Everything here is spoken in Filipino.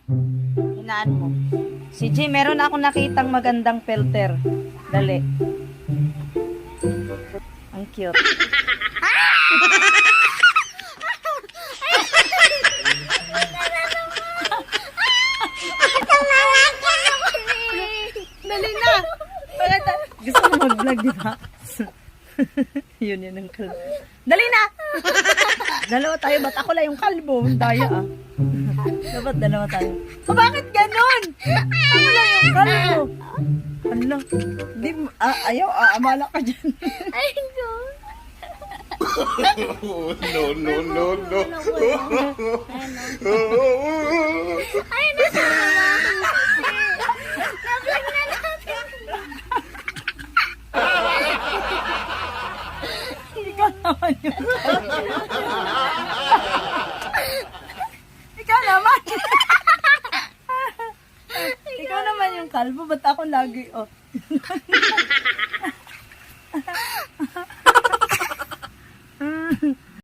Hinaan mo. Si Jay, meron akong nakitang magandang filter. Dali. Ang cute. Dali na. Gusto ko mag-vlog, di ba? Yun ang kalbo. Dali na! Dalawa tayo. Ba't ako lang yung kalbo? Ang daya ah. Dapat dalawa tayo. Oh, bakit ganon? Ako lang yung kalbo. Ano? Di, ayaw, amala ka dyan. Ay, no. No. Ay, nasa na-vlog na natin. Ikaw naman yung Ikaw naman. Ikaw naman yung kalbo. Ba't ako lagi? Oh.